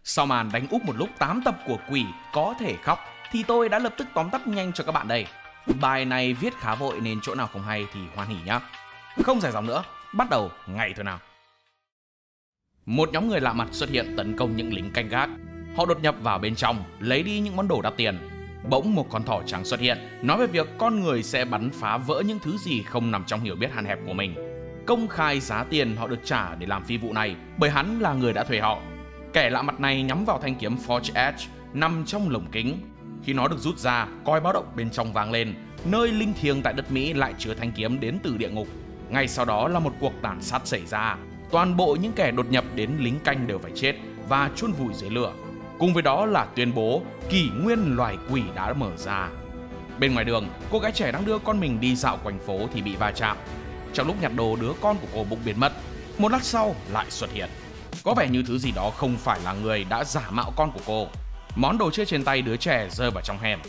Sau màn đánh úp một lúc 8 tập của Quỷ có thể khóc thì tôi đã lập tức tóm tắt nhanh cho các bạn đây. Bài này viết khá vội nên chỗ nào không hay thì hoan hỉ nhá. Không dài dòng nữa, bắt đầu ngay thôi nào. Một nhóm người lạ mặt xuất hiện tấn công những lính canh gác. Họ đột nhập vào bên trong, lấy đi những món đồ đắt tiền. Bỗng một con thỏ trắng xuất hiện, nói về việc con người sẽ bắn phá vỡ những thứ gì không nằm trong hiểu biết hạn hẹp của mình. Công khai giá tiền họ được trả để làm phi vụ này bởi hắn là người đã thuê họ. Kẻ lạ mặt này nhắm vào thanh kiếm Forge Edge nằm trong lồng kính. Khi nó được rút ra, còi báo động bên trong vang lên. Nơi linh thiêng tại đất Mỹ lại chứa thanh kiếm đến từ địa ngục. Ngay sau đó là một cuộc tàn sát xảy ra. Toàn bộ những kẻ đột nhập đến lính canh đều phải chết và chôn vùi dưới lửa. Cùng với đó là tuyên bố kỷ nguyên loài quỷ đã mở ra. Bên ngoài đường, cô gái trẻ đang đưa con mình đi dạo quanh phố thì bị va chạm. Trong lúc nhặt đồ, đứa con của cô bỗng biến mất. Một lát sau lại xuất hiện. Có vẻ như thứ gì đó không phải là người đã giả mạo con của cô. Món đồ chơi trên tay đứa trẻ rơi vào trong hẻm.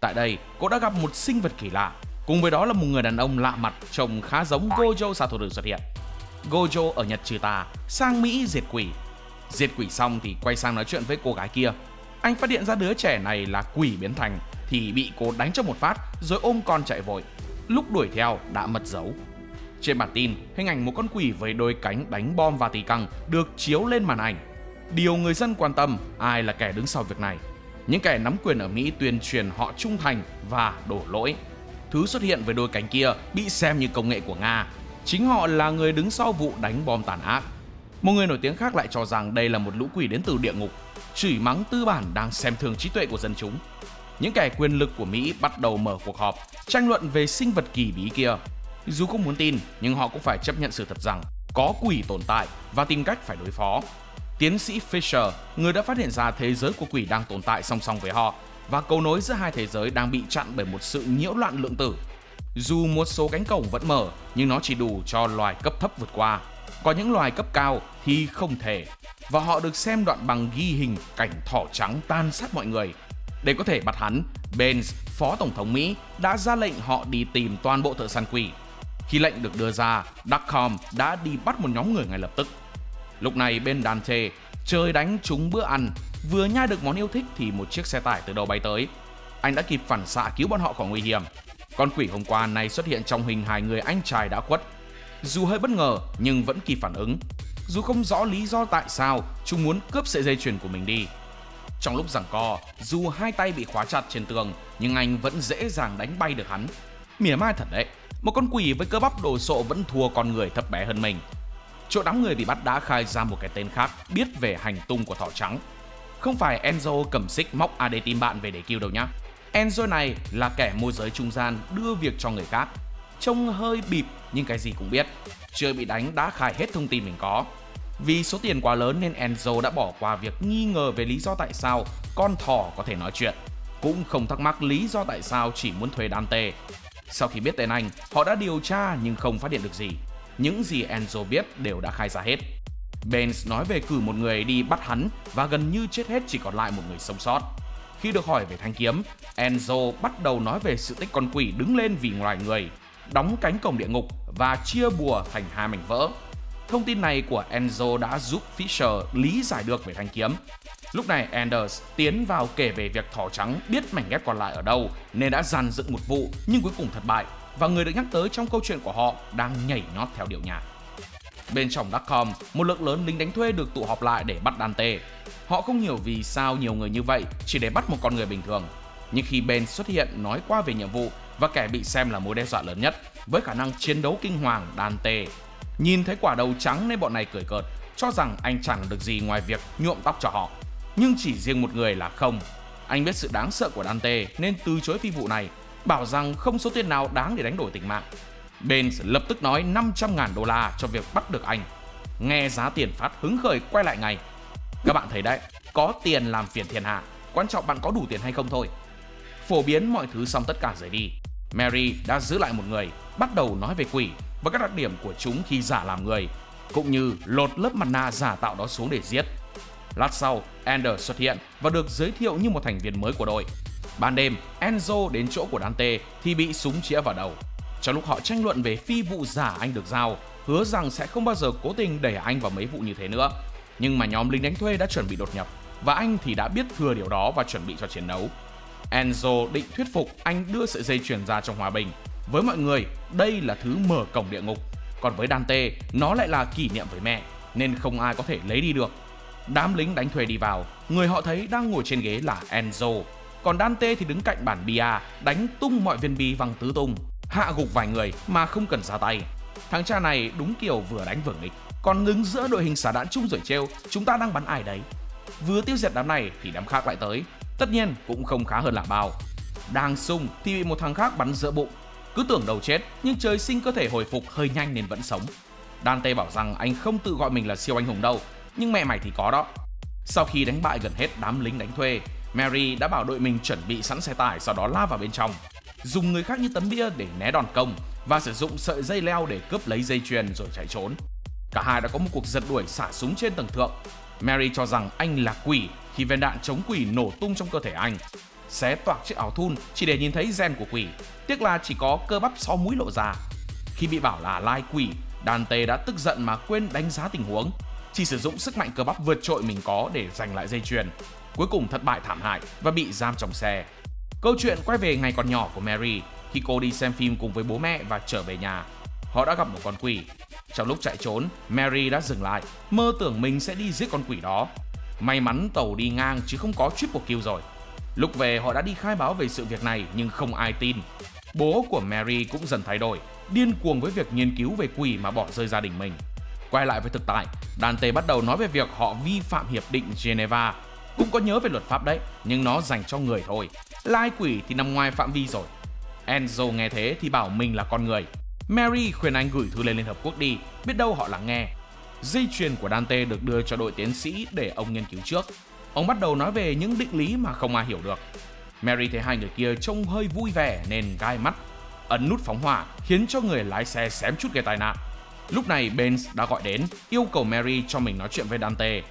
Tại đây, cô đã gặp một sinh vật kỳ lạ. Cùng với đó là một người đàn ông lạ mặt trông khá giống Gojo Satoru xuất hiện. Gojo ở Nhật trừ tà, sang Mỹ diệt quỷ. Diệt quỷ xong thì quay sang nói chuyện với cô gái kia. Anh phát hiện ra đứa trẻ này là quỷ biến thành thì bị cô đánh cho một phát rồi ôm con chạy vội. Lúc đuổi theo đã mất dấu. Trên bản tin, hình ảnh một con quỷ với đôi cánh đánh bom và tì căng được chiếu lên màn ảnh. Điều người dân quan tâm, ai là kẻ đứng sau việc này? Những kẻ nắm quyền ở Mỹ tuyên truyền họ trung thành và đổ lỗi. Thứ xuất hiện với đôi cánh kia bị xem như công nghệ của Nga. Chính họ là người đứng sau vụ đánh bom tàn ác. Một người nổi tiếng khác lại cho rằng đây là một lũ quỷ đến từ địa ngục, chửi mắng tư bản đang xem thường trí tuệ của dân chúng. Những kẻ quyền lực của Mỹ bắt đầu mở cuộc họp, tranh luận về sinh vật kỳ bí kia. Dù không muốn tin, nhưng họ cũng phải chấp nhận sự thật rằng có quỷ tồn tại và tìm cách phải đối phó. Tiến sĩ Fisher, người đã phát hiện ra thế giới của quỷ đang tồn tại song song với họ, và cầu nối giữa hai thế giới đang bị chặn bởi một sự nhiễu loạn lượng tử. Dù một số cánh cổng vẫn mở, nhưng nó chỉ đủ cho loài cấp thấp vượt qua. Có những loài cấp cao thì không thể, và họ được xem đoạn băng ghi hình cảnh thỏ trắng tàn sát mọi người. Để có thể bắt hắn, Pence, phó tổng thống Mỹ, đã ra lệnh họ đi tìm toàn bộ thợ săn quỷ. Khi lệnh được đưa ra, Duckham đã đi bắt một nhóm người ngay lập tức. Lúc này bên Dante, trời đánh trúng bữa ăn, vừa nhai được món yêu thích thì một chiếc xe tải từ đầu bay tới. Anh đã kịp phản xạ cứu bọn họ khỏi nguy hiểm. Con quỷ hôm qua này xuất hiện trong hình hài người anh trai đã khuất. Dù hơi bất ngờ nhưng vẫn kịp phản ứng. Dù không rõ lý do tại sao chúng muốn cướp sợi dây chuyền của mình đi. Trong lúc giằng co, dù hai tay bị khóa chặt trên tường nhưng anh vẫn dễ dàng đánh bay được hắn. Mỉa mai thật đấy, một con quỷ với cơ bắp đồ sộ vẫn thua con người thấp bé hơn mình. Chỗ đám người bị bắt đã khai ra một cái tên khác biết về hành tung của thỏ trắng. Không phải Enzo cầm xích móc AD team bạn về để cứu đâu nhá. Enzo này là kẻ môi giới trung gian đưa việc cho người khác. Trông hơi bịp nhưng cái gì cũng biết. Chưa bị đánh đã khai hết thông tin mình có. Vì số tiền quá lớn nên Enzo đã bỏ qua việc nghi ngờ về lý do tại sao con thỏ có thể nói chuyện. Cũng không thắc mắc lý do tại sao chỉ muốn thuê Dante. Sau khi biết tên anh, họ đã điều tra nhưng không phát hiện được gì. Những gì Enzo biết đều đã khai ra hết. Pence nói về cử một người đi bắt hắn và gần như chết hết chỉ còn lại một người sống sót. Khi được hỏi về thanh kiếm, Enzo bắt đầu nói về sự tích con quỷ đứng lên vì loài người, đóng cánh cổng địa ngục và chia bùa thành hai mảnh vỡ. Thông tin này của Enzo đã giúp Fisher lý giải được về thanh kiếm. Lúc này Anders tiến vào kể về việc thỏ trắng biết mảnh ghép còn lại ở đâu nên đã dàn dựng một vụ nhưng cuối cùng thất bại, và người được nhắc tới trong câu chuyện của họ đang nhảy nhót theo điệu nhạc. Bên trong Duckham, một lượng lớn lính đánh thuê được tụ họp lại để bắt Dante. Họ không hiểu vì sao nhiều người như vậy chỉ để bắt một con người bình thường. Nhưng khi Ben xuất hiện nói qua về nhiệm vụ và kẻ bị xem là mối đe dọa lớn nhất với khả năng chiến đấu kinh hoàng, Dante nhìn thấy quả đầu trắng nên bọn này cười cợt, cho rằng anh chẳng được gì ngoài việc nhuộm tóc cho họ. Nhưng chỉ riêng một người là không. Anh biết sự đáng sợ của Dante nên từ chối phi vụ này, bảo rằng không số tiền nào đáng để đánh đổi tính mạng. Pence lập tức nói $500.000 cho việc bắt được anh. Nghe giá tiền phát hứng khởi quay lại ngay. Các bạn thấy đấy, có tiền làm phiền thiên hạ, quan trọng bạn có đủ tiền hay không thôi. Phổ biến mọi thứ xong tất cả rời đi. Mary đã giữ lại một người, bắt đầu nói về quỷ và các đặc điểm của chúng khi giả làm người, cũng như lột lớp mặt nạ giả tạo đó xuống để giết. Lát sau, Anders xuất hiện và được giới thiệu như một thành viên mới của đội. Ban đêm, Enzo đến chỗ của Dante thì bị súng chĩa vào đầu. Trong lúc họ tranh luận về phi vụ giả anh được giao, hứa rằng sẽ không bao giờ cố tình đẩy anh vào mấy vụ như thế nữa. Nhưng mà nhóm lính đánh thuê đã chuẩn bị đột nhập và anh thì đã biết thừa điều đó và chuẩn bị cho chiến đấu. Enzo định thuyết phục anh đưa sợi dây chuyền ra trong hòa bình. Với mọi người, đây là thứ mở cổng địa ngục. Còn với Dante, nó lại là kỷ niệm với mẹ, nên không ai có thể lấy đi được. Đám lính đánh thuê đi vào, người họ thấy đang ngồi trên ghế là Enzo. Còn Dante thì đứng cạnh bàn bia, đánh tung mọi viên bi văng tứ tung, hạ gục vài người mà không cần ra tay. Thằng cha này đúng kiểu vừa đánh vừa nghịch. Còn đứng giữa đội hình xả đạn chung rồi trêu, chúng ta đang bắn ai đấy. Vừa tiêu diệt đám này thì đám khác lại tới. Tất nhiên cũng không khá hơn là bao. Đang sung thì bị một thằng khác bắn giữa bụng. Cứ tưởng đầu chết, nhưng trời sinh cơ thể hồi phục hơi nhanh nên vẫn sống. Dante bảo rằng anh không tự gọi mình là siêu anh hùng đâu, nhưng mẹ mày thì có đó. Sau khi đánh bại gần hết đám lính đánh thuê, Mary đã bảo đội mình chuẩn bị sẵn xe tải, sau đó lao vào bên trong, dùng người khác như tấm bia để né đòn công và sử dụng sợi dây leo để cướp lấy dây chuyền rồi chạy trốn. Cả hai đã có một cuộc giật đuổi xả súng trên tầng thượng. Mary cho rằng anh là quỷ khi viên đạn chống quỷ nổ tung trong cơ thể anh, xé toạc chiếc áo thun chỉ để nhìn thấy gen của quỷ. Tiếc là chỉ có cơ bắp sau mũi lộ ra. Khi bị bảo là lai quỷ, Dante đã tức giận mà quên đánh giá tình huống, chỉ sử dụng sức mạnh cơ bắp vượt trội mình có để giành lại dây chuyền. Cuối cùng thất bại thảm hại và bị giam trong xe. Câu chuyện quay về ngày còn nhỏ của Mary khi cô đi xem phim cùng với bố mẹ và trở về nhà. Họ đã gặp một con quỷ. Trong lúc chạy trốn, Mary đã dừng lại, mơ tưởng mình sẽ đi giết con quỷ đó. May mắn tàu đi ngang chứ không có triple kill rồi. Lúc về họ đã đi khai báo về sự việc này nhưng không ai tin. Bố của Mary cũng dần thay đổi, điên cuồng với việc nghiên cứu về quỷ mà bỏ rơi gia đình mình. Quay lại với thực tại, Dante bắt đầu nói về việc họ vi phạm hiệp định Geneva. Cũng có nhớ về luật pháp đấy, nhưng nó dành cho người thôi. Lai quỷ thì nằm ngoài phạm vi rồi. Enzo nghe thế thì bảo mình là con người. Mary khuyên anh gửi thư lên Liên Hợp Quốc đi, biết đâu họ lắng nghe. Dây chuyền của Dante được đưa cho đội tiến sĩ để ông nghiên cứu trước. Ông bắt đầu nói về những định lý mà không ai hiểu được. Mary thấy hai người kia trông hơi vui vẻ nên gai mắt, ấn nút phóng hỏa khiến cho người lái xe xém chút gây tai nạn. Lúc này Benz đã gọi đến, yêu cầu Mary cho mình nói chuyện với Dante.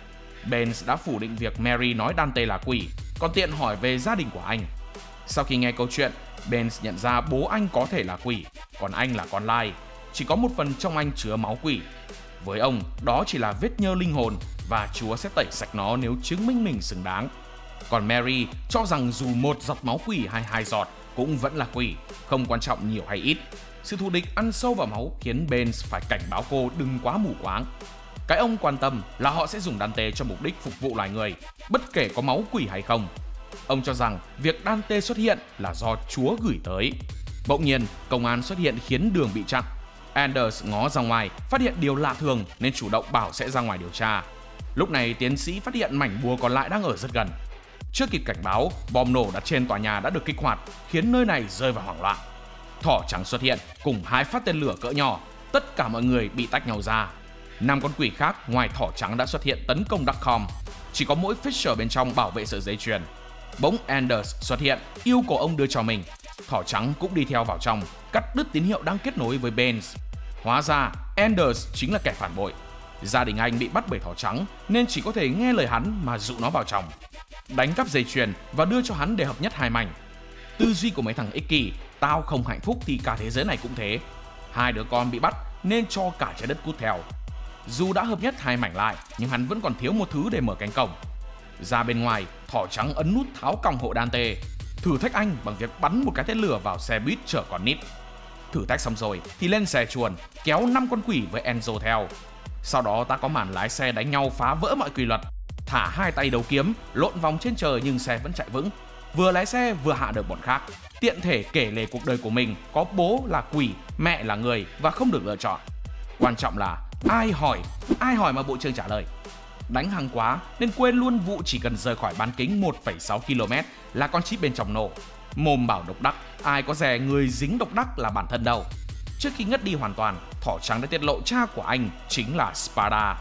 Benz đã phủ định việc Mary nói Dante là quỷ, còn tiện hỏi về gia đình của anh. Sau khi nghe câu chuyện, Benz nhận ra bố anh có thể là quỷ, còn anh là con lai, chỉ có một phần trong anh chứa máu quỷ. Với ông, đó chỉ là vết nhơ linh hồn và Chúa sẽ tẩy sạch nó nếu chứng minh mình xứng đáng. Còn Mary cho rằng dù một giọt máu quỷ hay 2 giọt cũng vẫn là quỷ, không quan trọng nhiều hay ít. Sự thù địch ăn sâu vào máu khiến Benz phải cảnh báo cô đừng quá mù quáng. Cái ông quan tâm là họ sẽ dùng Dante cho mục đích phục vụ loài người, bất kể có máu quỷ hay không. Ông cho rằng việc Dante xuất hiện là do Chúa gửi tới. Bỗng nhiên, công an xuất hiện khiến đường bị chặn. Anders ngó ra ngoài, phát hiện điều lạ thường nên chủ động bảo sẽ ra ngoài điều tra. Lúc này tiến sĩ phát hiện mảnh bùa còn lại đang ở rất gần. Chưa kịp cảnh báo, bom nổ đặt trên tòa nhà đã được kích hoạt, khiến nơi này rơi vào hoảng loạn. Thỏ trắng xuất hiện cùng 2 phát tên lửa cỡ nhỏ, tất cả mọi người bị tách nhau ra. 5 con quỷ khác ngoài thỏ trắng đã xuất hiện tấn công Duckham. Chỉ có mỗi Fisher bên trong bảo vệ sợi dây chuyền. Bỗng Anders xuất hiện, yêu cầu ông đưa cho mình. Thỏ trắng cũng đi theo vào trong, cắt đứt tín hiệu đang kết nối với Benz. Hóa ra Anders chính là kẻ phản bội. Gia đình anh bị bắt bởi thỏ trắng nên chỉ có thể nghe lời hắn mà dụ nó vào trong, đánh cắp dây chuyền và đưa cho hắn để hợp nhất 2 mảnh. Tư duy của mấy thằng ích kỷ, tao không hạnh phúc thì cả thế giới này cũng thế. 2 đứa con bị bắt nên cho cả trái đất cút theo. Dù đã hợp nhất 2 mảnh lại nhưng hắn vẫn còn thiếu một thứ để mở cánh cổng. Ra bên ngoài, thỏ trắng ấn nút tháo còng hộ Dante, thử thách anh bằng việc bắn một cái tên lửa vào xe buýt chở con nít. Thử thách xong rồi thì lên xe chuồn, kéo 5 con quỷ với Enzo theo. Sau đó ta có màn lái xe đánh nhau phá vỡ mọi quy luật, thả 2 tay đấu kiếm, lộn vòng trên trời nhưng xe vẫn chạy vững. Vừa lái xe vừa hạ được bọn khác, tiện thể kể lể cuộc đời của mình có bố là quỷ, mẹ là người và không được lựa chọn. Quan trọng là ai hỏi mà bộ trưởng trả lời. Đánh hăng quá nên quên luôn vụ chỉ cần rời khỏi bán kính 1,6 km là con chip bên trong nổ. Mồm bảo độc đắc, ai có dè người dính độc đắc là bản thân đâu. Trước khi ngất đi hoàn toàn, thỏ trắng đã tiết lộ cha của anh chính là Spada.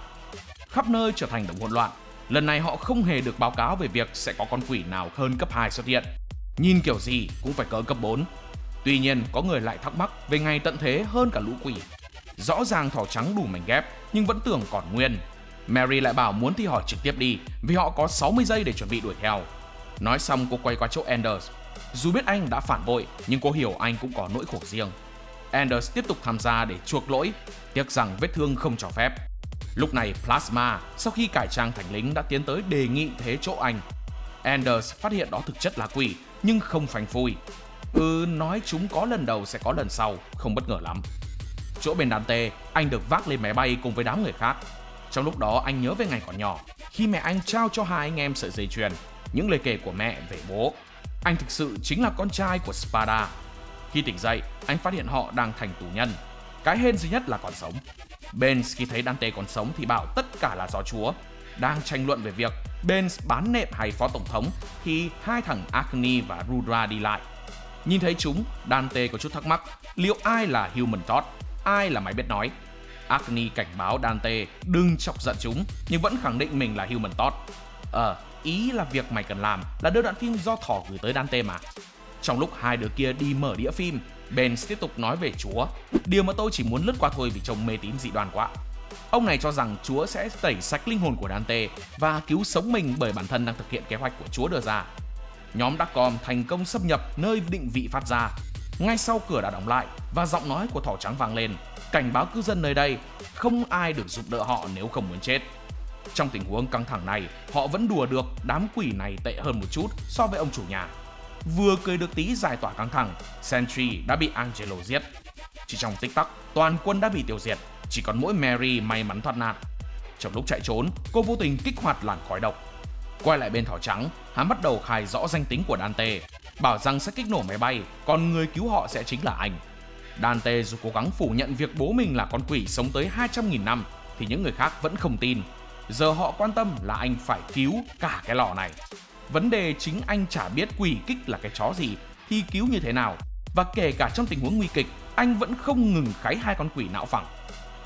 Khắp nơi trở thành động hỗn loạn. Lần này họ không hề được báo cáo về việc sẽ có con quỷ nào hơn cấp 2 xuất hiện. Nhìn kiểu gì cũng phải cỡ cấp 4. Tuy nhiên có người lại thắc mắc về ngày tận thế hơn cả lũ quỷ. Rõ ràng thỏ trắng đủ mảnh ghép nhưng vẫn tưởng còn nguyên. Mary lại bảo muốn thì hỏi trực tiếp đi vì họ có 60 giây để chuẩn bị đuổi theo. Nói xong cô quay qua chỗ Anders. Dù biết anh đã phản bội nhưng cô hiểu anh cũng có nỗi khổ riêng. Anders tiếp tục tham gia để chuộc lỗi, tiếc rằng vết thương không cho phép. Lúc này Plasma sau khi cải trang thành lính đã tiến tới đề nghị thế chỗ anh. Anders phát hiện đó thực chất là quỷ nhưng không phanh phui. Nói chúng có lần đầu sẽ có lần sau, không bất ngờ lắm. Chỗ bên Dante, anh được vác lên máy bay cùng với đám người khác. Trong lúc đó anh nhớ về ngày còn nhỏ, khi mẹ anh trao cho hai anh em sợi dây chuyền, những lời kể của mẹ về bố. Anh thực sự chính là con trai của Spada. Khi tỉnh dậy, anh phát hiện họ đang thành tù nhân. Cái hên duy nhất là còn sống. Benz khi thấy Dante còn sống thì bảo tất cả là do Chúa. Đang tranh luận về việc Benz bán nệm hay phó tổng thống thì hai thằng Agni và Rudra đi lại. Nhìn thấy chúng, Dante có chút thắc mắc liệu ai là Human Todd, ai là máy biết nói. Agni cảnh báo Dante đừng chọc giận chúng nhưng vẫn khẳng định mình là Human Todd. Ý là việc mày cần làm là đưa đoạn phim do thỏ gửi tới Dante mà. Trong lúc hai đứa kia đi mở đĩa phim, Benz tiếp tục nói về Chúa. Điều mà tôi chỉ muốn lướt qua thôi vì trông mê tín dị đoan quá. Ông này cho rằng Chúa sẽ tẩy sạch linh hồn của Dante và cứu sống mình bởi bản thân đang thực hiện kế hoạch của Chúa đưa ra. Nhóm Darkom thành công xâm nhập nơi định vị phát ra. Ngay sau cửa đã đóng lại và giọng nói của thỏ trắng vang lên, cảnh báo cư dân nơi đây không ai được giúp đỡ họ nếu không muốn chết. Trong tình huống căng thẳng này, họ vẫn đùa được đám quỷ này tệ hơn một chút so với ông chủ nhà. Vừa cười được tí giải tỏa căng thẳng, Sentry đã bị Angelo giết. Chỉ trong tích tắc, toàn quân đã bị tiêu diệt, chỉ còn mỗi Mary may mắn thoát nạn. Trong lúc chạy trốn, cô vô tình kích hoạt làn khói độc. Quay lại bên thỏ trắng, hắn bắt đầu khai rõ danh tính của Dante, bảo rằng sẽ kích nổ máy bay, còn người cứu họ sẽ chính là anh. Dante dù cố gắng phủ nhận việc bố mình là con quỷ sống tới 200.000 năm thì những người khác vẫn không tin. Giờ họ quan tâm là anh phải cứu cả cái lò này. Vấn đề chính anh chả biết quỷ kích là cái chó gì thì cứu như thế nào. Và kể cả trong tình huống nguy kịch, anh vẫn không ngừng kháy hai con quỷ não phẳng.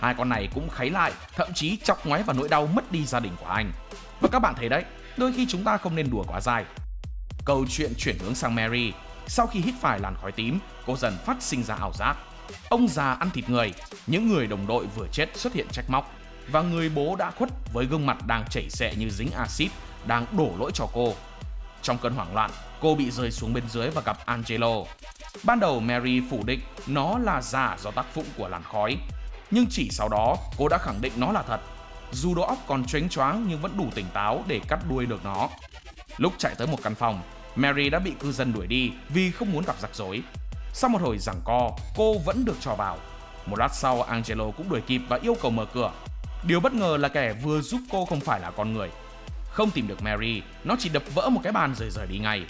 Hai con này cũng kháy lại, thậm chí chọc ngoáy vào nỗi đau mất đi gia đình của anh. Và các bạn thấy đấy, đôi khi chúng ta không nên đùa quá dài. Câu chuyện chuyển hướng sang Mary. Sau khi hít phải làn khói tím, cô dần phát sinh ra ảo giác. Ông già ăn thịt người, những người đồng đội vừa chết xuất hiện trách móc, và người bố đã khuất với gương mặt đang chảy xệ như dính axit đang đổ lỗi cho cô. Trong cơn hoảng loạn, cô bị rơi xuống bên dưới và gặp Angelo. Ban đầu Mary phủ định nó là giả do tác dụng của làn khói, nhưng chỉ sau đó cô đã khẳng định nó là thật. Dù đầu óc còn chếnh choáng nhưng vẫn đủ tỉnh táo để cắt đuôi được nó. Lúc chạy tới một căn phòng, Mary đã bị cư dân đuổi đi vì không muốn gặp rắc rối. Sau một hồi giằng co, cô vẫn được cho vào. Một lát sau, Angelo cũng đuổi kịp và yêu cầu mở cửa. Điều bất ngờ là kẻ vừa giúp cô không phải là con người. Không tìm được Mary, nó chỉ đập vỡ một cái bàn rồi rời đi ngay.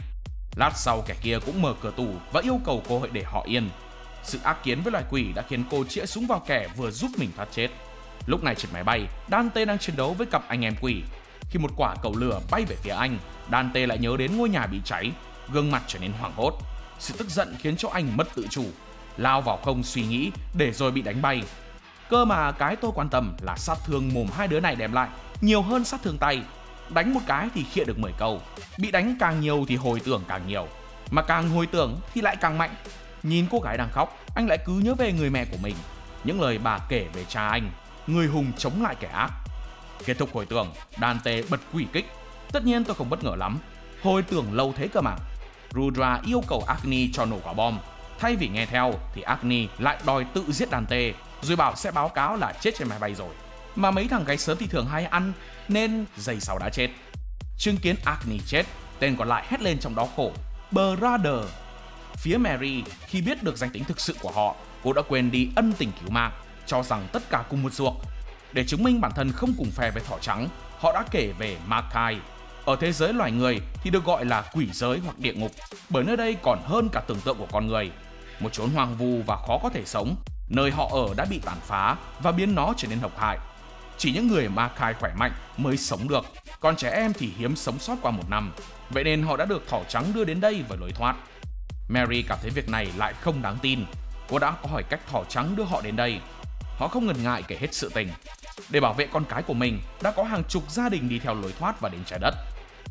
Lát sau kẻ kia cũng mở cửa tủ và yêu cầu cô hãy để họ yên. Sự ác kiến với loài quỷ đã khiến cô chĩa súng vào kẻ vừa giúp mình thoát chết. Lúc này trên máy bay, Dante đang chiến đấu với cặp anh em quỷ. Khi một quả cầu lửa bay về phía anh, Dante lại nhớ đến ngôi nhà bị cháy, gương mặt trở nên hoảng hốt. Sự tức giận khiến cho anh mất tự chủ, lao vào không suy nghĩ để rồi bị đánh bay. Cơ mà cái tôi quan tâm là sát thương mồm hai đứa này đem lại nhiều hơn sát thương tay. Đánh một cái thì khịa được 10 câu, bị đánh càng nhiều thì hồi tưởng càng nhiều, mà càng hồi tưởng thì lại càng mạnh. Nhìn cô gái đang khóc, anh lại cứ nhớ về người mẹ của mình, những lời bà kể về cha anh, người hùng chống lại kẻ ác. Kết thúc hồi tưởng, Dante bật quỷ kích. Tất nhiên tôi không bất ngờ lắm, hồi tưởng lâu thế cơ mà. Rudra yêu cầu Agni cho nổ quả bom. Thay vì nghe theo thì Agni lại đòi tự giết Dante, rồi bảo sẽ báo cáo là chết trên máy bay rồi. Mà mấy thằng gáy sớm thì thường hay ăn, nên giây sau đã chết. Chứng kiến Agni chết, tên còn lại hét lên trong đau khổ: Brother! Phía Mary, khi biết được danh tính thực sự của họ, cô đã quên đi ân tình cứu mạng, cho rằng tất cả cùng một ruột. Để chứng minh bản thân không cùng phe với thỏ trắng, họ đã kể về Makai. Ở thế giới loài người thì được gọi là quỷ giới hoặc địa ngục, bởi nơi đây còn hơn cả tưởng tượng của con người. Một chốn hoang vu và khó có thể sống, nơi họ ở đã bị tàn phá và biến nó trở nên độc hại. Chỉ những người Makai khỏe mạnh mới sống được, còn trẻ em thì hiếm sống sót qua 1 năm. Vậy nên họ đã được thỏ trắng đưa đến đây với lối thoát. Mary cảm thấy việc này lại không đáng tin. Cô đã có hỏi cách thỏ trắng đưa họ đến đây. Họ không ngần ngại kể hết sự tình. Để bảo vệ con cái của mình, đã có hàng chục gia đình đi theo lối thoát và đến trái đất.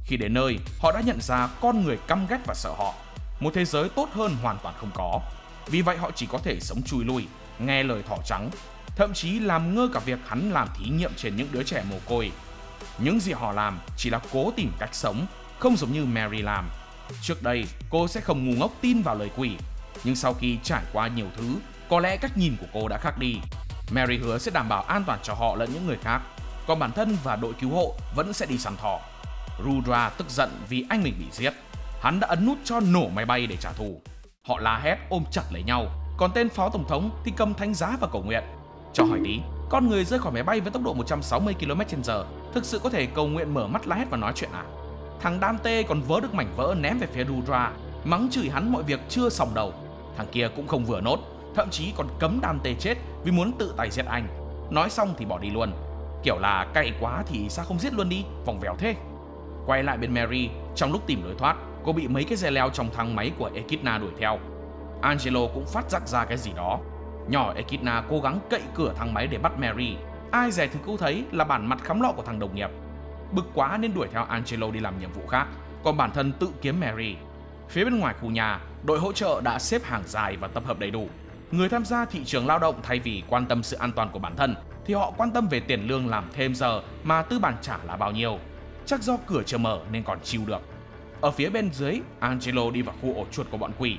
Khi đến nơi, họ đã nhận ra con người căm ghét và sợ họ. Một thế giới tốt hơn hoàn toàn không có. Vì vậy họ chỉ có thể sống chui lùi, nghe lời thỏ trắng, thậm chí làm ngơ cả việc hắn làm thí nghiệm trên những đứa trẻ mồ côi. Những gì họ làm chỉ là cố tìm cách sống, không giống như Mary làm. Trước đây, cô sẽ không ngu ngốc tin vào lời quỷ, nhưng sau khi trải qua nhiều thứ, có lẽ cách nhìn của cô đã khác đi. Mary hứa sẽ đảm bảo an toàn cho họ lẫn những người khác. còn bản thân và đội cứu hộ vẫn sẽ đi săn thỏ. Rudra tức giận vì anh mình bị giết. Hắn đã ấn nút cho nổ máy bay để trả thù. Họ la hét ôm chặt lấy nhau, còn tên phó tổng thống thì cầm thánh giá và cầu nguyện. Cho hỏi tí, con người rơi khỏi máy bay với tốc độ 160 km/h thực sự có thể cầu nguyện mở mắt la hét và nói chuyện à? Thằng Dante còn vớ được mảnh vỡ ném về phía Rudra, mắng chửi hắn mọi việc chưa xong đầu. Thằng kia cũng không vừa nốt, thậm chí còn cấm Dante chết vì muốn tự tay giết anh. Nói xong thì bỏ đi luôn. Kiểu là cay quá thì sao không giết luôn đi, vòng vèo thế. Quay lại bên Mary, trong lúc tìm lối thoát, cô bị mấy cái dây leo trong thang máy của Echidna đuổi theo. Angelo cũng phát giác ra cái gì đó. Nhỏ Echidna cố gắng cậy cửa thang máy để bắt Mary. Ai dè thì cũng thấy là bản mặt khắm lọ của thằng đồng nghiệp. Bực quá nên đuổi theo Angelo đi làm nhiệm vụ khác, còn bản thân tự kiếm Mary. Phía bên ngoài khu nhà, đội hỗ trợ đã xếp hàng dài và tập hợp đầy đủ. Người tham gia thị trường lao động thay vì quan tâm sự an toàn của bản thân thì họ quan tâm về tiền lương làm thêm giờ mà tư bản trả là bao nhiêu. Chắc do cửa chưa mở nên còn chịu được. Ở phía bên dưới, Angelo đi vào khu ổ chuột của bọn quỷ.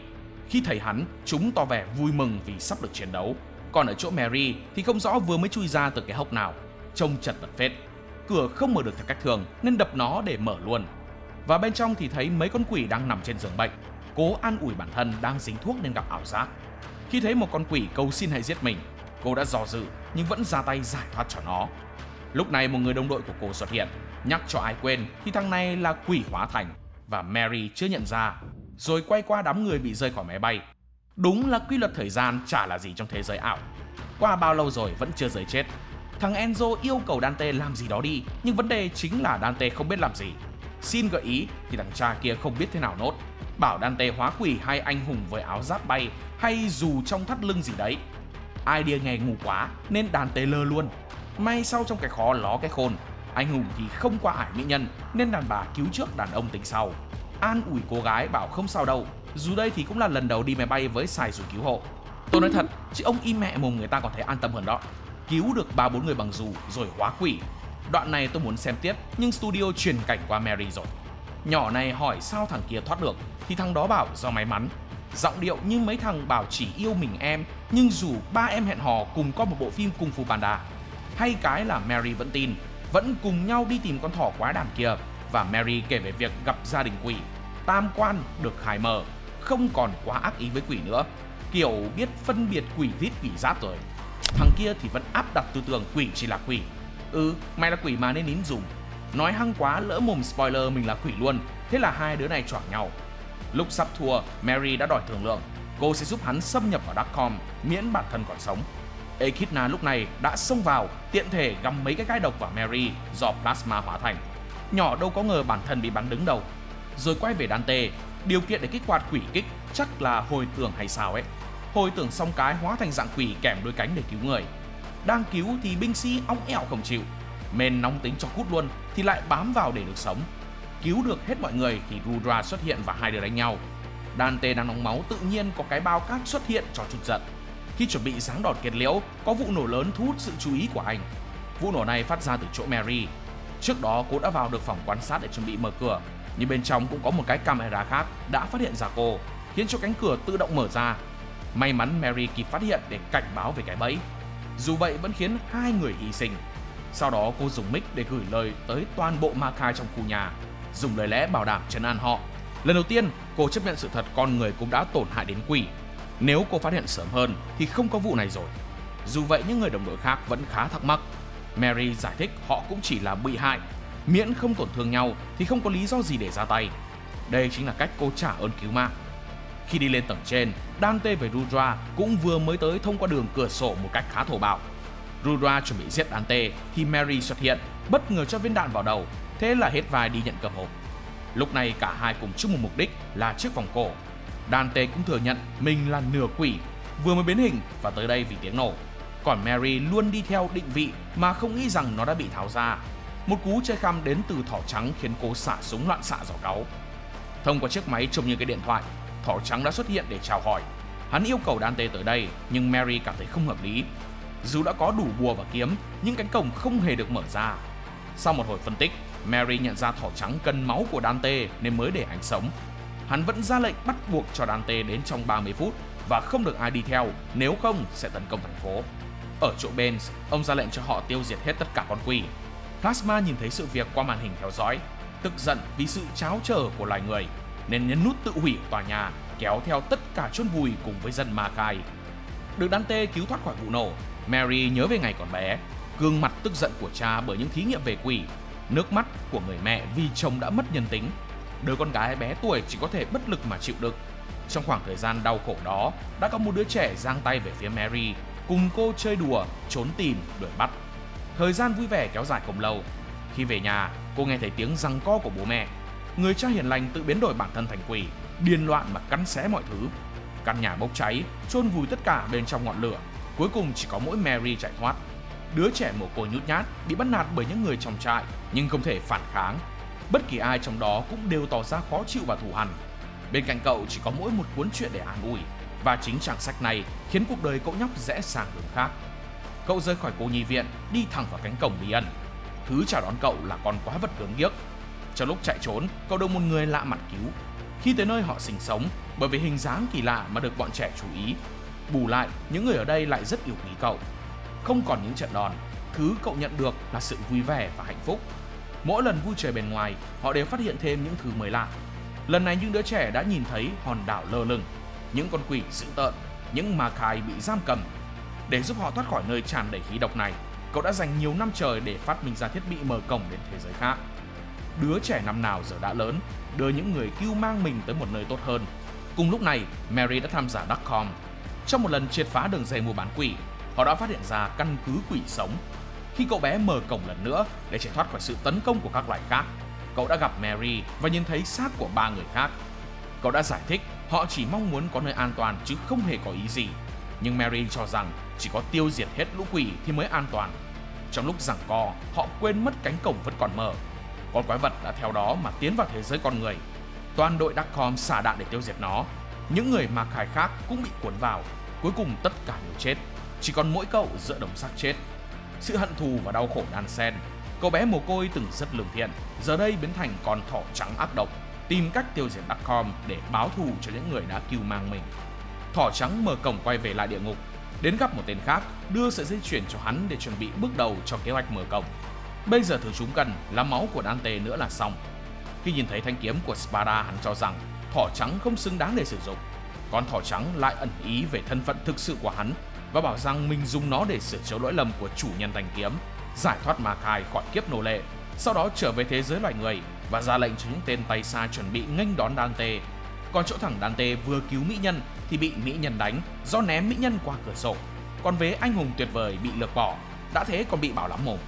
Khi thấy hắn, chúng tỏ vẻ vui mừng vì sắp được chiến đấu. Còn ở chỗ Mary thì không rõ vừa mới chui ra từ cái hốc nào. Trông chật vật phết. Cửa không mở được theo cách thường nên đập nó để mở luôn. Và bên trong thì thấy mấy con quỷ đang nằm trên giường bệnh, cố an ủi bản thân đang dính thuốc nên gặp ảo giác. Khi thấy một con quỷ cầu xin hãy giết mình, cô đã dò dự nhưng vẫn ra tay giải thoát cho nó. Lúc này một người đồng đội của cô xuất hiện, nhắc cho ai quên thì thằng này là quỷ hóa thành và Mary chưa nhận ra, rồi quay qua đám người bị rơi khỏi máy bay. Đúng là quy luật thời gian chả là gì trong thế giới ảo. Qua bao lâu rồi vẫn chưa rơi chết. Thằng Enzo yêu cầu Dante làm gì đó đi, nhưng vấn đề chính là Dante không biết làm gì. Xin gợi ý thì thằng cha kia không biết thế nào nốt. Bảo Dante hóa quỷ hay anh hùng với áo giáp bay hay dù trong thắt lưng gì đấy. Idea nghe ngu quá nên Dante lơ luôn. May sau trong cái khó ló cái khôn. Anh hùng thì không qua ải mỹ nhân nên đàn bà cứu trước đàn ông tính sau. An ủi cô gái bảo không sao đâu, dù đây thì cũng là lần đầu đi máy bay với xài dù cứu hộ. Tôi nói thật, chứ ông im mẹ mồm người ta còn thấy an tâm hơn đó. Cứu được 3-4 người bằng dù rồi hóa quỷ. Đoạn này tôi muốn xem tiếp nhưng studio truyền cảnh qua Mary rồi. Nhỏ này hỏi sao thằng kia thoát được thì thằng đó bảo do may mắn. Giọng điệu như mấy thằng bảo chỉ yêu mình em nhưng rủ 3 em hẹn hò cùng coi một bộ phim Kung Fu Panda. Hay cái là Mary vẫn tin, vẫn cùng nhau đi tìm con thỏ quái đản kia. Và Mary kể về việc gặp gia đình quỷ, tam quan được khai mở, không còn quá ác ý với quỷ nữa, kiểu biết phân biệt quỷ vít quỷ giáp rồi. Thằng kia thì vẫn áp đặt tư tưởng quỷ chỉ là quỷ. Mày là quỷ mà nên nín dùng. Nói hăng quá lỡ mồm spoiler mình là quỷ luôn. Thế là hai đứa này choảng nhau. Lúc sắp thua, Mary đã đòi thương lượng. Cô sẽ giúp hắn xâm nhập vào Darkcom miễn bản thân còn sống. Echidna lúc này đã xông vào, tiện thể găm mấy cái gai độc vào Mary do plasma hóa thành. Nhỏ đâu có ngờ bản thân bị bắn đứng đầu. Rồi quay về Dante, điều kiện để kích hoạt quỷ kích chắc là hồi tưởng hay sao ấy. Hồi tưởng xong cái hóa thành dạng quỷ kèm đôi cánh để cứu người. Đang cứu thì binh sĩ óng ẻo không chịu, men nóng tính cho cút luôn thì lại bám vào để được sống. Cứu được hết mọi người thì Rudra xuất hiện và hai đứa đánh nhau. Dante đang nóng máu tự nhiên có cái bao cát xuất hiện cho chút giận. Khi chuẩn bị giáng đòn kết liễu, có vụ nổ lớn thu hút sự chú ý của anh. Vụ nổ này phát ra từ chỗ Mary. Trước đó cô đã vào được phòng quan sát để chuẩn bị mở cửa, nhưng bên trong cũng có một cái camera khác đã phát hiện ra cô, khiến cho cánh cửa tự động mở ra. May mắn Mary kịp phát hiện để cảnh báo về cái bẫy. Dù vậy vẫn khiến hai người hy sinh. Sau đó cô dùng mic để gửi lời tới toàn bộ ma khai trong khu nhà, dùng lời lẽ bảo đảm trấn an họ. Lần đầu tiên cô chấp nhận sự thật con người cũng đã tổn hại đến quỷ. Nếu cô phát hiện sớm hơn thì không có vụ này rồi. Dù vậy những người đồng đội khác vẫn khá thắc mắc. Mary giải thích họ cũng chỉ là bị hại, miễn không tổn thương nhau thì không có lý do gì để ra tay. Đây chính là cách cô trả ơn cứu mạng. Khi đi lên tầng trên, Dante và Rudra cũng vừa mới tới thông qua đường cửa sổ một cách khá thô bạo. Rudra chuẩn bị giết Dante thì Mary xuất hiện, bất ngờ cho viên đạn vào đầu, thế là hết vai đi nhận cơm hộp. Lúc này cả hai cùng chung một mục đích là chiếc vòng cổ. Dante cũng thừa nhận mình là nửa quỷ, vừa mới biến hình và tới đây vì tiếng nổ. Còn Mary luôn đi theo định vị mà không nghĩ rằng nó đã bị tháo ra. Một cú chơi khăm đến từ thỏ trắng khiến cô xả súng loạn xạ giỏ cáu. Thông qua chiếc máy trông như cái điện thoại, thỏ trắng đã xuất hiện để chào hỏi. Hắn yêu cầu Dante tới đây nhưng Mary cảm thấy không hợp lý. Dù đã có đủ bùa và kiếm, nhưng cánh cổng không hề được mở ra. Sau một hồi phân tích, Mary nhận ra thỏ trắng cần máu của Dante nên mới để anh sống. Hắn vẫn ra lệnh bắt buộc cho Dante đến trong 30 phút và không được ai đi theo, nếu không sẽ tấn công thành phố. Ở chỗ Benz, ông ra lệnh cho họ tiêu diệt hết tất cả con quỷ. Plasma nhìn thấy sự việc qua màn hình theo dõi, tức giận vì sự tráo trở của loài người, nên nhấn nút tự hủy tòa nhà, kéo theo tất cả chôn vùi cùng với dân Ma Khai. Được Dante cứu thoát khỏi vụ nổ, Mary nhớ về ngày còn bé, gương mặt tức giận của cha bởi những thí nghiệm về quỷ, nước mắt của người mẹ vì chồng đã mất nhân tính. Đứa con gái bé tuổi chỉ có thể bất lực mà chịu đựng. Trong khoảng thời gian đau khổ đó, đã có một đứa trẻ giang tay về phía Mary, cùng cô chơi đùa, trốn tìm, đuổi bắt. Thời gian vui vẻ kéo dài không lâu. Khi về nhà, cô nghe thấy tiếng giằng co của bố mẹ. Người cha hiền lành tự biến đổi bản thân thành quỷ, điên loạn mà cắn xé mọi thứ. Căn nhà bốc cháy, chôn vùi tất cả bên trong ngọn lửa. Cuối cùng chỉ có mỗi Mary chạy thoát. Đứa trẻ mồ côi nhút nhát, bị bắt nạt bởi những người trong trại nhưng không thể phản kháng. Bất kỳ ai trong đó cũng đều tỏ ra khó chịu và thù hằn. Bên cạnh cậu chỉ có mỗi một cuốn truyện để an ủi, và chính trang sách này khiến cuộc đời cậu nhóc rẽ sang hướng khác. Cậu rời khỏi cô nhi viện, đi thẳng vào cánh cổng bí ẩn. Thứ chào đón cậu là con quái vật gớm ghiếc. Trong lúc chạy trốn, cậu được một người lạ mặt cứu. Khi tới nơi họ sinh sống, bởi vì hình dáng kỳ lạ mà được bọn trẻ chú ý. Bù lại, những người ở đây lại rất yêu quý cậu. Không còn những trận đòn, thứ cậu nhận được là sự vui vẻ và hạnh phúc. Mỗi lần vui chơi bên ngoài, họ đều phát hiện thêm những thứ mới lạ. Lần này những đứa trẻ đã nhìn thấy hòn đảo lơ lửng, những con quỷ dữ tợn, những Ma Khai bị giam cầm. Để giúp họ thoát khỏi nơi tràn đầy khí độc này, cậu đã dành nhiều năm trời để phát minh ra thiết bị mở cổng đến thế giới khác. Đứa trẻ năm nào giờ đã lớn, đưa những người cứu mang mình tới một nơi tốt hơn. Cùng lúc này, Mary đã tham gia Darkcom. Trong một lần triệt phá đường dây mua bán quỷ, họ đã phát hiện ra căn cứ quỷ sống. Khi cậu bé mở cổng lần nữa để chạy thoát khỏi sự tấn công của các loài khác, cậu đã gặp Mary và nhìn thấy xác của 3 người khác. Cậu đã giải thích họ chỉ mong muốn có nơi an toàn chứ không hề có ý gì. Nhưng Mary cho rằng chỉ có tiêu diệt hết lũ quỷ thì mới an toàn. Trong lúc giằng co, họ quên mất cánh cổng vẫn còn mở. Con quái vật đã theo đó mà tiến vào thế giới con người. Toàn đội Darkcom xả đạn để tiêu diệt nó. Những người Ma Khai khác cũng bị cuốn vào. Cuối cùng tất cả đều chết. Chỉ còn mỗi cậu giữa đống xác chết. Sự hận thù và đau khổ đan xen. Cậu bé mồ côi từng rất lương thiện, giờ đây biến thành con thỏ trắng ác độc, tìm cách tiêu diệt Darkcom để báo thù cho những người đã cứu mang mình. Thỏ trắng mở cổng quay về lại địa ngục, đến gặp một tên khác, đưa sợi dây chuyền cho hắn để chuẩn bị bước đầu cho kế hoạch mở cổng. Bây giờ thứ chúng cần là máu của Dante nữa là xong. Khi nhìn thấy thanh kiếm của Spada, hắn cho rằng thỏ trắng không xứng đáng để sử dụng. Con thỏ trắng lại ẩn ý về thân phận thực sự của hắn và bảo rằng mình dùng nó để sửa chữa lỗi lầm của chủ nhân thanh kiếm, giải thoát Ma Khai khỏi kiếp nô lệ, sau đó trở về thế giới loài người và ra lệnh cho những tên tay sai chuẩn bị nghênh đón Dante. Còn chỗ thằng Dante vừa cứu mỹ nhân thì bị mỹ nhân đánh do ném mỹ nhân qua cửa sổ. Còn vế anh hùng tuyệt vời bị lược bỏ, đã thế còn bị bảo lắm mồm.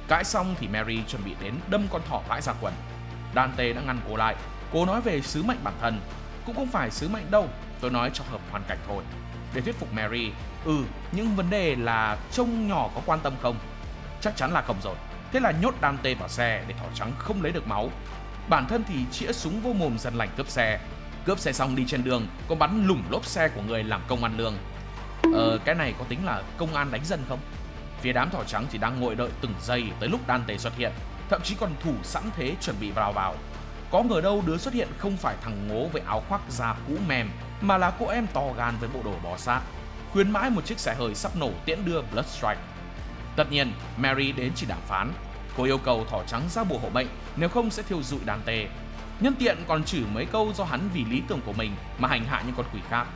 Cãi xong thì Mary chuẩn bị đến đâm con thỏ vãi ra quần. Dante đã ngăn cô lại. Cô nói về sứ mệnh bản thân. Cũng không phải sứ mệnh đâu, tôi nói cho hợp hoàn cảnh thôi. Để thuyết phục Mary, nhưng vấn đề là trông nhỏ có quan tâm không? Chắc chắn là không rồi. Thế là nhốt Dante vào xe để thỏ trắng không lấy được máu. Bản thân thì chĩa súng vô mồm dân lành cướp xe. Cướp xe xong đi trên đường còn bắn lủng lốp xe của người làm công ăn lương. Cái này có tính là công an đánh dân không? Phía đám thỏ trắng thì đang ngồi đợi từng giây tới lúc Dante xuất hiện, thậm chí còn thủ sẵn thế chuẩn bị vào. Có ngờ đâu đứa xuất hiện không phải thằng ngố với áo khoác da cũ mềm, mà là cô em to gan với bộ đồ bò sát, khuyến mãi một chiếc xe hơi sắp nổ tiễn đưa Bloodstrike. Tất nhiên, Mary đến chỉ đàm phán. Cô yêu cầu thỏ trắng ra bùa hộ mệnh, nếu không sẽ thiêu rụi Dante. Nhân tiện còn chửi mấy câu do hắn vì lý tưởng của mình mà hành hạ những con quỷ khác.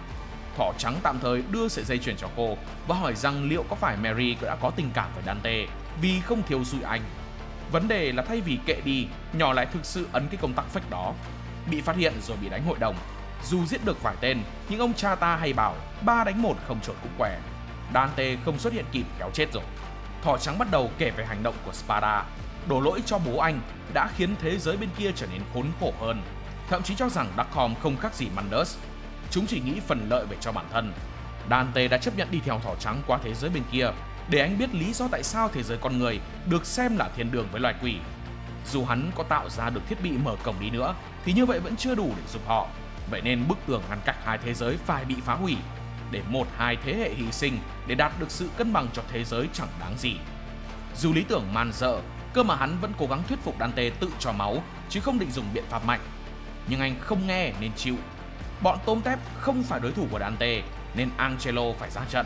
Thỏ trắng tạm thời đưa sợi dây chuyền cho cô và hỏi rằng liệu có phải Mary đã có tình cảm với Dante vì không thiêu rụi anh. Vấn đề là thay vì kệ đi, nhỏ lại thực sự ấn cái công tắc fake đó. Bị phát hiện rồi bị đánh hội đồng. Dù giết được vài tên, nhưng ông cha ta hay bảo 3 đánh 1 không trộn cũng quẻ. Dante không xuất hiện kịp kéo chết rồi. Thỏ trắng bắt đầu kể về hành động của Spada, đổ lỗi cho bố anh đã khiến thế giới bên kia trở nên khốn khổ hơn. Thậm chí cho rằng Darkcom không khác gì Mandus. Chúng chỉ nghĩ phần lợi về cho bản thân. Dante đã chấp nhận đi theo thỏ trắng qua thế giới bên kia để anh biết lý do tại sao thế giới con người được xem là thiên đường với loài quỷ. Dù hắn có tạo ra được thiết bị mở cổng đi nữa thì như vậy vẫn chưa đủ để giúp họ. Vậy nên bức tường ngăn cách hai thế giới phải bị phá hủy, để 1-2 thế hệ hy sinh để đạt được sự cân bằng cho thế giới chẳng đáng gì. Dù lý tưởng man dợ, cơ mà hắn vẫn cố gắng thuyết phục Dante tự cho máu chứ không định dùng biện pháp mạnh. Nhưng anh không nghe nên chịu. Bọn tôm tép không phải đối thủ của Dante nên Angelo phải ra trận.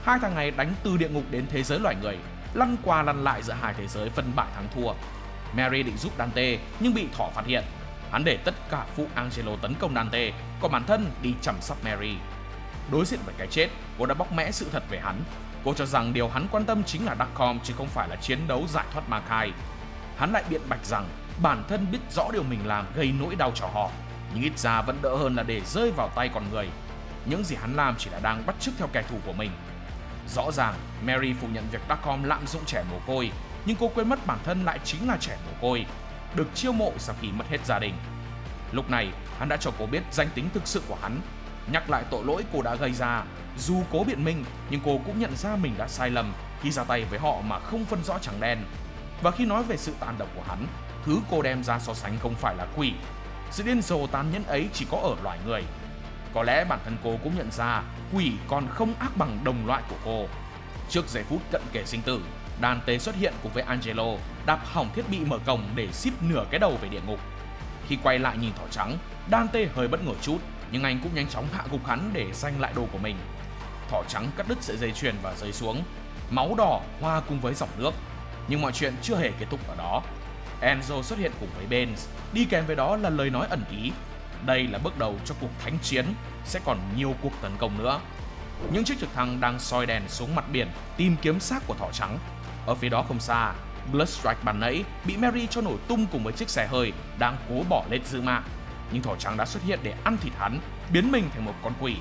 Hai thằng này đánh từ địa ngục đến thế giới loài người, lăn qua lăn lại giữa hai thế giới phân bại thắng thua. Mary định giúp Dante nhưng bị Thỏ phát hiện. Hắn để tất cả phụ Angelo tấn công Dante, còn bản thân đi chăm sóc Mary. Đối diện với cái chết, cô đã bóc mẽ sự thật về hắn. Cô cho rằng điều hắn quan tâm chính là Darkholm chứ không phải là chiến đấu giải thoát Makai. Hắn lại biện bạch rằng bản thân biết rõ điều mình làm gây nỗi đau cho họ, nhưng ít ra vẫn đỡ hơn là để rơi vào tay con người. Những gì hắn làm chỉ là đang bắt chước theo kẻ thù của mình. Rõ ràng, Mary phủ nhận việc Darkholm lạm dụng trẻ mồ côi, nhưng cô quên mất bản thân lại chính là trẻ mồ côi, được chiêu mộ sau khi mất hết gia đình. Lúc này, hắn đã cho cô biết danh tính thực sự của hắn, nhắc lại tội lỗi cô đã gây ra. Dù cố biện minh, nhưng cô cũng nhận ra mình đã sai lầm khi ra tay với họ mà không phân rõ trắng đen. Và khi nói về sự tàn độc của hắn, thứ cô đem ra so sánh không phải là quỷ. Sự điên rồ tàn nhẫn ấy chỉ có ở loài người. Có lẽ bản thân cô cũng nhận ra quỷ còn không ác bằng đồng loại của cô. Trước giây phút cận kề sinh tử, Dante xuất hiện cùng với Angelo, đạp hỏng thiết bị mở cổng để ship nửa cái đầu về địa ngục. Khi quay lại nhìn Thỏ Trắng, Dante hơi bất ngờ chút, nhưng anh cũng nhanh chóng hạ gục hắn để giành lại đồ của mình. Thỏ Trắng cắt đứt sợi dây chuyền và rơi xuống, máu đỏ hòa cùng với dòng nước. Nhưng mọi chuyện chưa hề kết thúc ở đó. Enzo xuất hiện cùng với Benz, đi kèm với đó là lời nói ẩn ý. Đây là bước đầu cho cuộc thánh chiến, sẽ còn nhiều cuộc tấn công nữa. Những chiếc trực thăng đang soi đèn xuống mặt biển tìm kiếm xác của Thỏ Trắng. Ở phía đó không xa, Bloodstrike ban nãy bị Mary cho nổ tung cùng với chiếc xe hơi đang cố bỏ lên giữ mạng. Nhưng Thỏ Trắng đã xuất hiện để ăn thịt hắn, biến mình thành một con quỷ.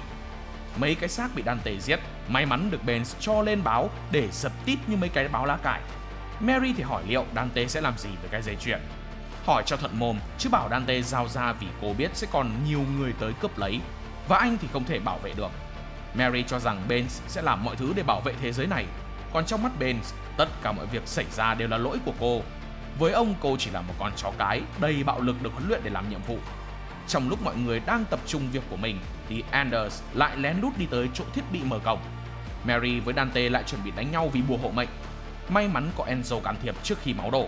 Mấy cái xác bị Dante giết, may mắn được Benz cho lên báo để giật tít như mấy cái báo lá cải. Mary thì hỏi liệu Dante sẽ làm gì với cái dây chuyền. Hỏi cho thuận mồm, chứ bảo Dante giao ra vì cô biết sẽ còn nhiều người tới cướp lấy, và anh thì không thể bảo vệ được. Mary cho rằng Benz sẽ làm mọi thứ để bảo vệ thế giới này, còn trong mắt Benz, tất cả mọi việc xảy ra đều là lỗi của cô. Với ông, cô chỉ là một con chó cái đầy bạo lực được huấn luyện để làm nhiệm vụ. Trong lúc mọi người đang tập trung việc của mình thì Anders lại lén lút đi tới chỗ thiết bị mở cổng. Mary với Dante lại chuẩn bị đánh nhau vì bùa hộ mệnh. May mắn có Enzo can thiệp trước khi máu đổ.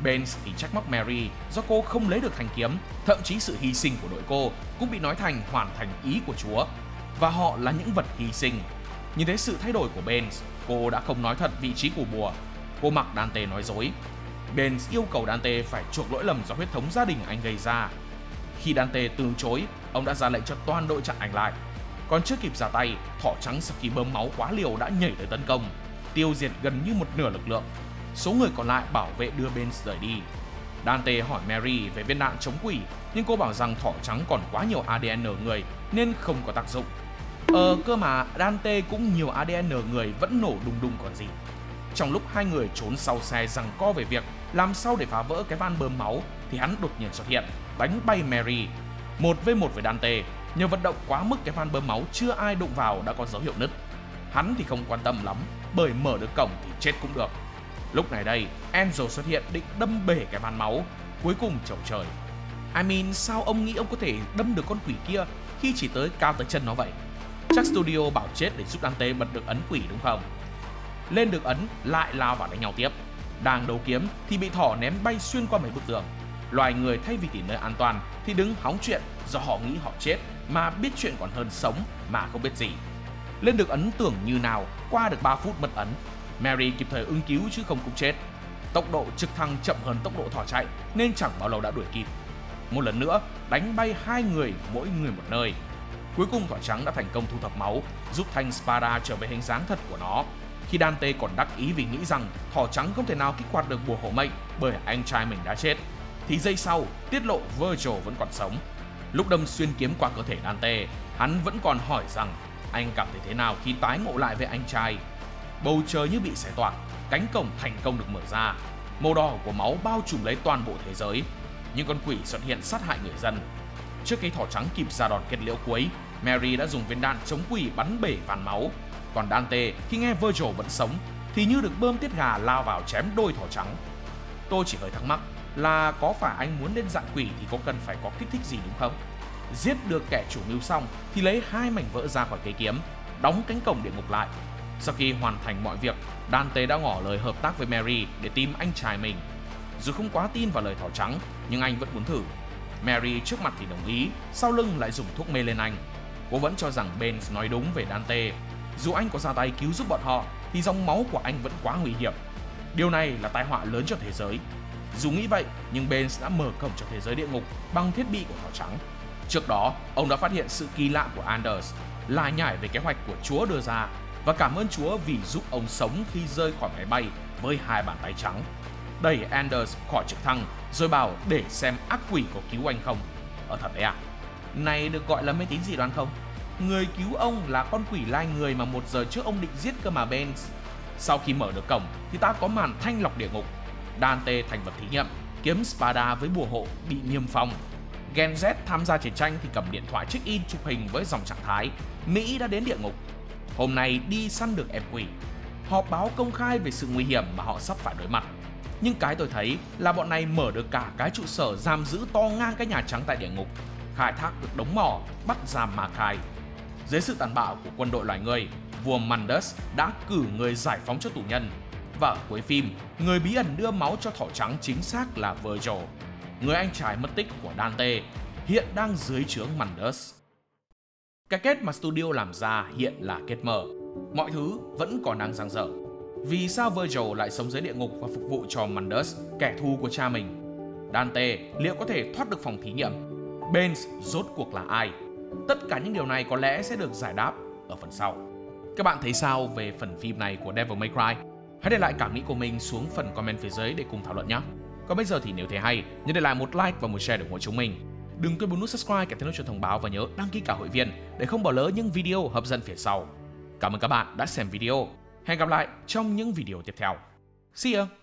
Benz thì trách móc Mary do cô không lấy được thanh kiếm, thậm chí sự hy sinh của đội cô cũng bị nói thành hoàn thành ý của Chúa, và họ là những vật hy sinh. Nhìn thấy sự thay đổi của Benz, cô đã không nói thật vị trí của bùa. Cô mặc Dante nói dối. Benz yêu cầu Dante phải chuộc lỗi lầm do huyết thống gia đình anh gây ra. Khi Dante từ chối, ông đã ra lệnh cho toàn đội chặn anh lại. Còn chưa kịp ra tay, Thỏ Trắng sau khi bơm máu quá liều đã nhảy tới tấn công, tiêu diệt gần như một nửa lực lượng. Số người còn lại bảo vệ đưa Benz rời đi. Dante hỏi Mary về viên đạn chống quỷ, nhưng cô bảo rằng Thỏ Trắng còn quá nhiều ADN người nên không có tác dụng. Cơ mà Dante cũng nhiều ADN người vẫn nổ đùng đùng còn gì. Trong lúc hai người trốn sau xe giằng co về việc làm sao để phá vỡ cái van bơm máu thì hắn đột nhiên xuất hiện, đánh bay Mary. 1v1 với Dante, nhờ vận động quá mức cái van bơm máu chưa ai đụng vào đã có dấu hiệu nứt. Hắn thì không quan tâm lắm, bởi mở được cổng thì chết cũng được. Lúc này đây, Enzo xuất hiện định đâm bể cái van máu, cuối cùng chầu trời. Sao ông nghĩ ông có thể đâm được con quỷ kia khi chỉ tới cao tới chân nó vậy? Chắc studio bảo chết để giúp Dante bật được ấn quỷ đúng không? Lên được ấn lại lao vào đánh nhau tiếp. Đang đấu kiếm thì bị Thỏ ném bay xuyên qua mấy bức tường. Loài người thay vì tìm nơi an toàn thì đứng hóng chuyện do họ nghĩ họ chết mà biết chuyện còn hơn sống mà không biết gì. Lên được ấn tưởng như nào, qua được 3 phút mất ấn, Mary kịp thời ứng cứu chứ không cũng chết. Tốc độ trực thăng chậm hơn tốc độ Thỏ chạy nên chẳng bao lâu đã đuổi kịp. Một lần nữa đánh bay hai người mỗi người một nơi. Cuối cùng Thỏ Trắng đã thành công thu thập máu, giúp thanh Spada trở về hình dáng thật của nó. Khi Dante còn đắc ý vì nghĩ rằng Thỏ Trắng không thể nào kích hoạt được bùa hộ mệnh bởi anh trai mình đã chết, thì giây sau tiết lộ Virgil vẫn còn sống. Lúc đâm xuyên kiếm qua cơ thể Dante, hắn vẫn còn hỏi rằng anh cảm thấy thế nào khi tái ngộ lại với anh trai. Bầu trời như bị xé toạc, cánh cổng thành công được mở ra, màu đỏ của máu bao trùm lấy toàn bộ thế giới. Nhưng con quỷ xuất hiện sát hại người dân. Trước khi Thỏ Trắng kịp ra đòn kết liễu cuối, Mary đã dùng viên đạn chống quỷ bắn bể van máu. Còn Dante khi nghe Virgil vẫn sống thì như được bơm tiết gà lao vào chém đôi Thỏ Trắng. Tôi chỉ hơi thắc mắc là có phải anh muốn lên dạng quỷ thì có cần phải có kích thích gì đúng không? Giết được kẻ chủ mưu xong thì lấy 2 mảnh vỡ ra khỏi cây kiếm, đóng cánh cổng địa ngục lại. Sau khi hoàn thành mọi việc, Dante đã ngỏ lời hợp tác với Mary để tìm anh trai mình. Dù không quá tin vào lời Thỏ Trắng, nhưng anh vẫn muốn thử. Mary trước mặt thì đồng ý, sau lưng lại dùng thuốc mê lên anh. Cô vẫn cho rằng Benz nói đúng về Dante. Dù anh có ra tay cứu giúp bọn họ, thì dòng máu của anh vẫn quá nguy hiểm, Điều này là tai họa lớn cho thế giới. Dù nghĩ vậy, nhưng Baines đã mở cổng cho thế giới địa ngục bằng thiết bị của Thỏ Trắng. Trước đó, ông đã phát hiện sự kỳ lạ của Anders, lại nhải về kế hoạch của Chúa đưa ra và cảm ơn Chúa vì giúp ông sống khi rơi khỏi máy bay với 2 bàn tay trắng. Đẩy Anders khỏi trực thăng rồi bảo để xem ác quỷ có cứu anh không. Thật đấy à? Này được gọi là mê tín dị đoan không? Người cứu ông là con quỷ lai người mà 1 giờ trước ông định giết cơ mà Baines. Sau khi mở được cổng thì ta có màn thanh lọc địa ngục. Dante thành vật thí nghiệm, kiếm Spada với bùa hộ bị niêm phong. Gen Z tham gia chiến tranh thì cầm điện thoại check-in chụp hình với dòng trạng thái Mỹ đã đến địa ngục. Hôm nay đi săn được em quỷ. Họp báo công khai về sự nguy hiểm mà họ sắp phải đối mặt. Nhưng cái tôi thấy là bọn này mở được cả cái trụ sở giam giữ to ngang cái Nhà Trắng tại địa ngục, khai thác được đống mỏ, bắt giam Makai. Dưới sự tàn bạo của quân đội loài người, vua Mandus đã cử người giải phóng cho tù nhân. Và ở cuối phim, người bí ẩn đưa máu cho Thỏ Trắng chính xác là Virgil, người anh trai mất tích của Dante, hiện đang dưới trướng Mandus. Cái kết mà studio làm ra hiện là kết mở. Mọi thứ vẫn còn đang dang dở. Vì sao Virgil lại sống dưới địa ngục và phục vụ cho Mandus, kẻ thù của cha mình? Dante liệu có thể thoát được phòng thí nghiệm? Baines rốt cuộc là ai? Tất cả những điều này có lẽ sẽ được giải đáp ở phần sau. Các bạn thấy sao về phần phim này của Devil May Cry? Hãy để lại cảm nghĩ của mình xuống phần comment phía dưới để cùng thảo luận nhé. Còn bây giờ thì nếu thấy hay, nhớ để lại một like và một share để ủng hộ chúng mình. Đừng quên bấm nút subscribe kèm theo nút chuông thông báo và nhớ đăng ký cả hội viên để không bỏ lỡ những video hấp dẫn phía sau. Cảm ơn các bạn đã xem video. Hẹn gặp lại trong những video tiếp theo. See ya!